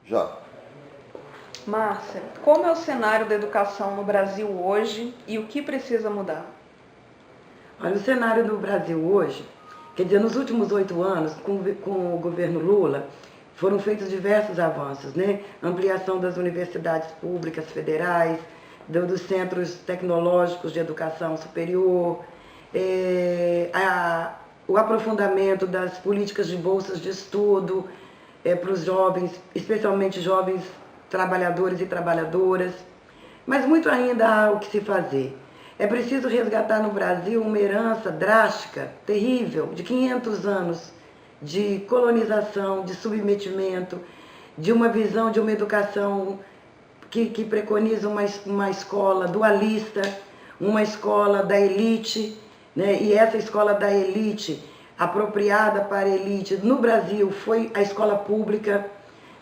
Já. Márcia, como é o cenário da educação no Brasil hoje e o que precisa mudar? Olha, o cenário no Brasil hoje, quer dizer, nos últimos 8 anos, com o governo Lula, foram feitos diversos avanços, né? Ampliação das universidades públicas federais, dos centros tecnológicos de educação superior, o aprofundamento das políticas de bolsas de estudo para os jovens, especialmente jovens trabalhadores e trabalhadoras. Mas muito ainda há o que se fazer. É preciso resgatar no Brasil uma herança drástica, terrível, de 500 anos de colonização, de submetimento, de uma visão de uma educação que preconiza uma escola dualista, uma escola da elite, né? E essa escola da elite, apropriada para a elite, no Brasil foi a escola pública,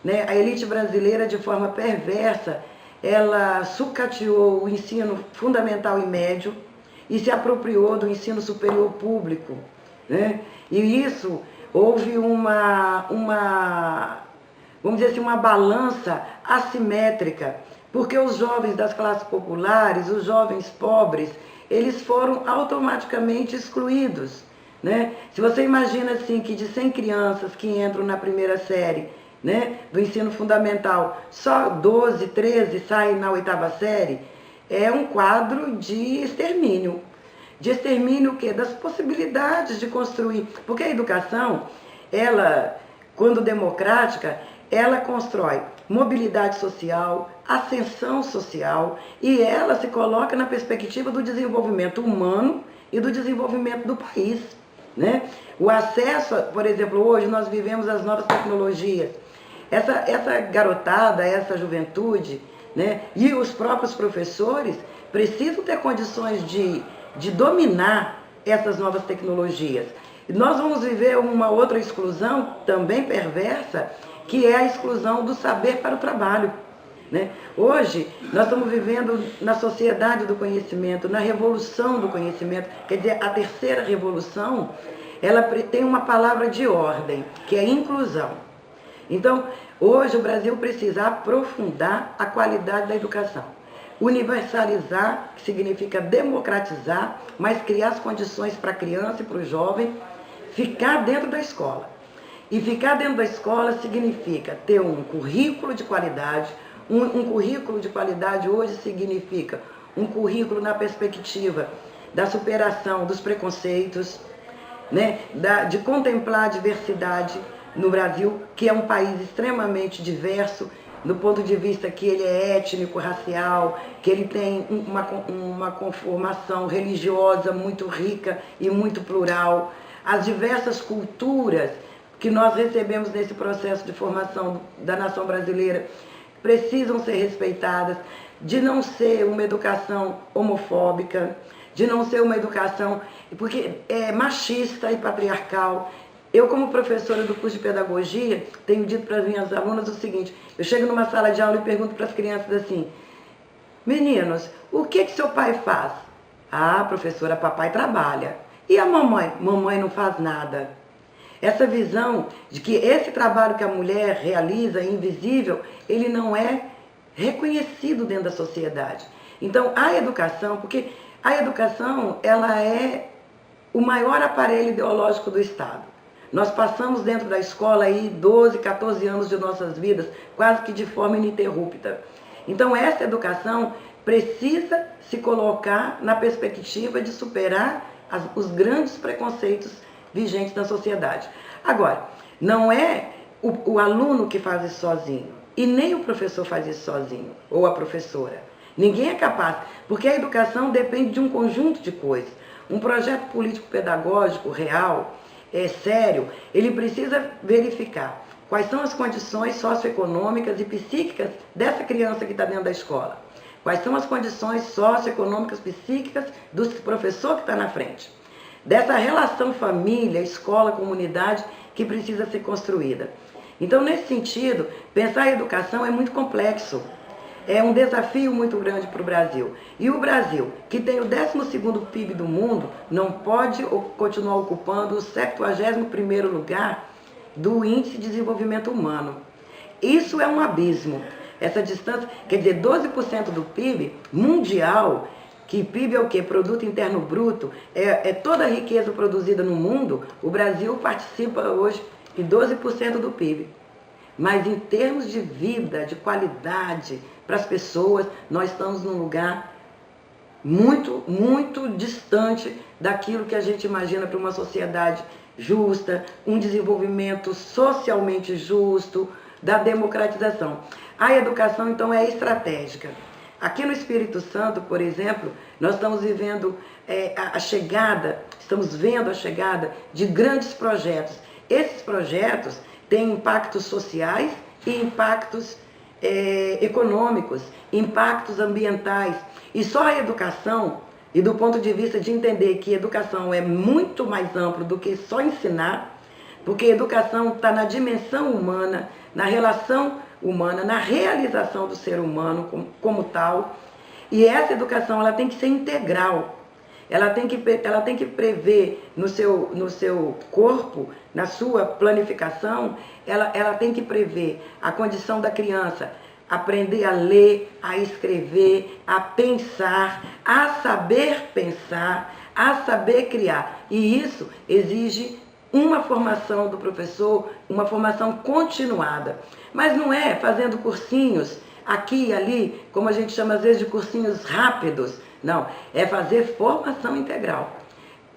né? A elite brasileira, de forma perversa, ela sucateou o ensino fundamental e médio e se apropriou do ensino superior público, né? E isso houve vamos dizer assim, uma balança assimétrica, porque os jovens das classes populares, os jovens pobres, eles foram automaticamente excluídos, né? Se você imagina assim que de 100 crianças que entram na primeira série, né, do ensino fundamental, só 12, 13 saem na 8ª série, é um quadro de extermínio. De extermínio o quê? Das possibilidades de construir. Porque a educação, ela, quando democrática, ela constrói mobilidade social, ascensão social, e ela se coloca na perspectiva do desenvolvimento humano e do desenvolvimento do país, né? O acesso, por exemplo, hoje nós vivemos as novas tecnologias. Essa garotada, essa juventude, né, e os próprios professores precisam ter condições de dominar essas novas tecnologias. Nós vamos viver uma outra exclusão também perversa, que é a exclusão do saber para o trabalho, né? Hoje, nós estamos vivendo na sociedade do conhecimento, na revolução do conhecimento, quer dizer, a terceira revolução, ela tem uma palavra de ordem, que é inclusão. Então, hoje o Brasil precisa aprofundar a qualidade da educação. Universalizar, que significa democratizar, mas criar as condições para a criança e para o jovem ficar dentro da escola. E ficar dentro da escola significa ter um currículo de qualidade. Um currículo de qualidade hoje significa um currículo na perspectiva da superação dos preconceitos, né? De contemplar a diversidade no Brasil, que é um país extremamente diverso, do ponto de vista que ele é étnico, racial, que ele tem uma conformação religiosa muito rica e muito plural. As diversas culturas que nós recebemos nesse processo de formação da nação brasileira precisam ser respeitadas, de não ser uma educação homofóbica, de não ser uma educação porque é machista e patriarcal. Eu, como professora do curso de pedagogia, tenho dito para as minhas alunas o seguinte: eu chego numa sala de aula e pergunto para as crianças assim: meninos, o que seu pai faz? Ah, professora, papai trabalha. E a mamãe? Mamãe não faz nada. Essa visão de que esse trabalho que a mulher realiza, invisível, ele não é reconhecido dentro da sociedade. Então, a educação, porque a educação, ela é o maior aparelho ideológico do Estado. Nós passamos dentro da escola aí 12, 14 anos de nossas vidas, quase que de forma ininterrupta. Então, essa educação precisa se colocar na perspectiva de superar os grandes preconceitos vigentes na sociedade. Agora, não é o aluno que faz isso sozinho, e nem o professor faz isso sozinho, ou a professora. Ninguém é capaz, porque a educação depende de um conjunto de coisas. Um projeto político-pedagógico real, sério, ele precisa verificar quais são as condições socioeconômicas e psíquicas dessa criança que está dentro da escola. Quais são as condições socioeconômicas, psíquicas do professor que está na frente. Dessa relação família, escola, comunidade que precisa ser construída. Então, nesse sentido, pensar a educação é muito complexo. É um desafio muito grande para o Brasil. E o Brasil, que tem o 12º PIB do mundo, não pode continuar ocupando o 71º lugar do Índice de Desenvolvimento Humano. Isso é um abismo. Essa distância, quer dizer, 12% do PIB mundial, que PIB é o quê? Produto Interno Bruto, é toda a riqueza produzida no mundo, o Brasil participa hoje de 12% do PIB. Mas em termos de vida, de qualidade para as pessoas, nós estamos num lugar muito, muito distante daquilo que a gente imagina para uma sociedade justa, um desenvolvimento socialmente justo, da democratização. A educação, então, é estratégica. Aqui no Espírito Santo, por exemplo, nós estamos vivendo estamos vendo a chegada de grandes projetos. Esses projetos têm impactos sociais e impactos econômicos, impactos ambientais. E só a educação, e do ponto de vista de entender que educação é muito mais amplo do que só ensinar, porque educação está na dimensão humana, na relação humana, na realização do ser humano como tal. E essa educação ela tem que ser integral. Ela tem que prever no seu corpo, na sua planificação, ela tem que prever a condição da criança aprender a ler, a escrever, a pensar, a saber criar. E isso exige uma formação do professor, uma formação continuada. Mas não é fazendo cursinhos aqui e ali, como a gente chama às vezes de cursinhos rápidos. Não, é fazer formação integral.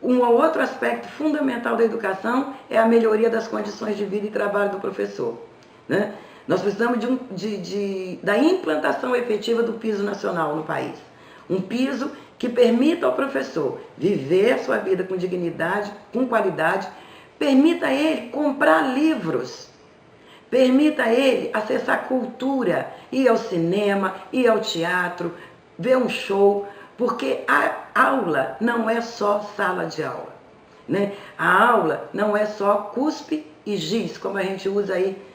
Um outro aspecto fundamental da educação é a melhoria das condições de vida e trabalho do professor, né? Nós precisamos da implantação efetiva do piso nacional no país. Um piso que permita ao professor viver a sua vida com dignidade, com qualidade, permita a ele comprar livros, permita a ele acessar cultura, ir ao cinema, ir ao teatro, ver um show, porque a aula não é só sala de aula, né? A aula não é só cuspe e giz, como a gente usa aí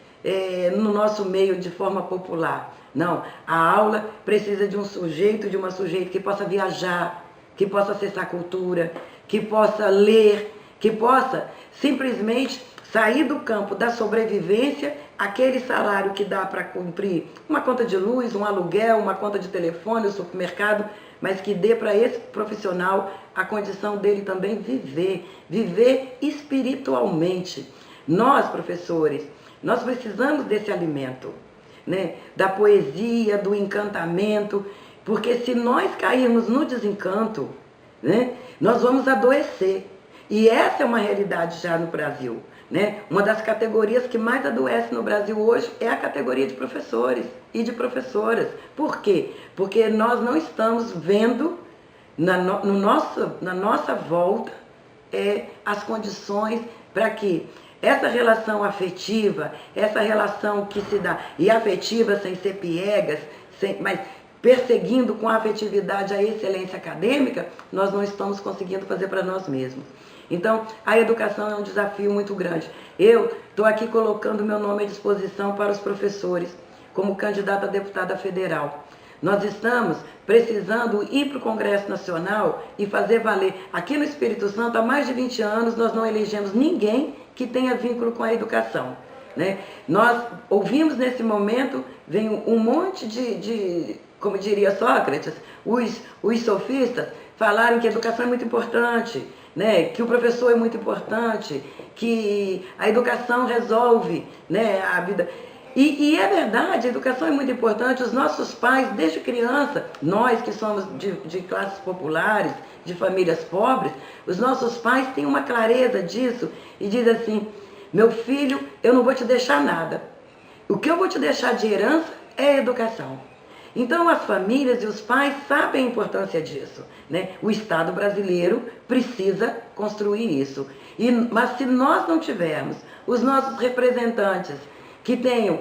no nosso meio de forma popular. Não, a aula precisa de um sujeito, de uma sujeita que possa viajar, que possa acessar cultura, que possa ler, que possa simplesmente sair do campo da sobrevivência, aquele salário que dá para cumprir uma conta de luz, um aluguel, uma conta de telefone, o supermercado, mas que dê para esse profissional a condição dele também viver espiritualmente. Nós, professores, nós precisamos desse alimento, né? Da poesia, do encantamento, porque se nós cairmos no desencanto, né, nós vamos adoecer. E essa é uma realidade já no Brasil, né? Uma das categorias que mais adoece no Brasil hoje é a categoria de professores e de professoras. Por quê? Porque nós não estamos vendo na nossa volta as condições para que essa relação afetiva, essa relação que se dá, e afetiva sem ser piegas, mas perseguindo com a afetividade a excelência acadêmica, nós não estamos conseguindo fazer para nós mesmos. Então, a educação é um desafio muito grande. Eu estou aqui colocando meu nome à disposição para os professores, como candidata a deputada federal. Nós estamos precisando ir para o Congresso Nacional e fazer valer. Aqui no Espírito Santo, há mais de 20 anos, nós não elegemos ninguém que tenha vínculo com a educação, né? Nós ouvimos nesse momento, vem um monte como diria Sócrates, os sofistas falarem que a educação é muito importante, né? Que o professor é muito importante, que a educação resolve, né, a vida. E é verdade, a educação é muito importante. Os nossos pais, desde criança, nós que somos de classes populares, de famílias pobres, os nossos pais têm uma clareza disso e dizem assim: meu filho, eu não vou te deixar nada. O que eu vou te deixar de herança é a educação. Então as famílias e os pais sabem a importância disso, né? O Estado brasileiro precisa construir isso. Mas se nós não tivermos os nossos representantes que tenham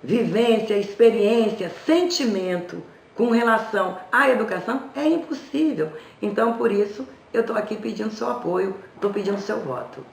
vivência, experiência, sentimento com relação à educação, é impossível. Então, por isso, eu estou aqui pedindo seu apoio, estou pedindo seu voto.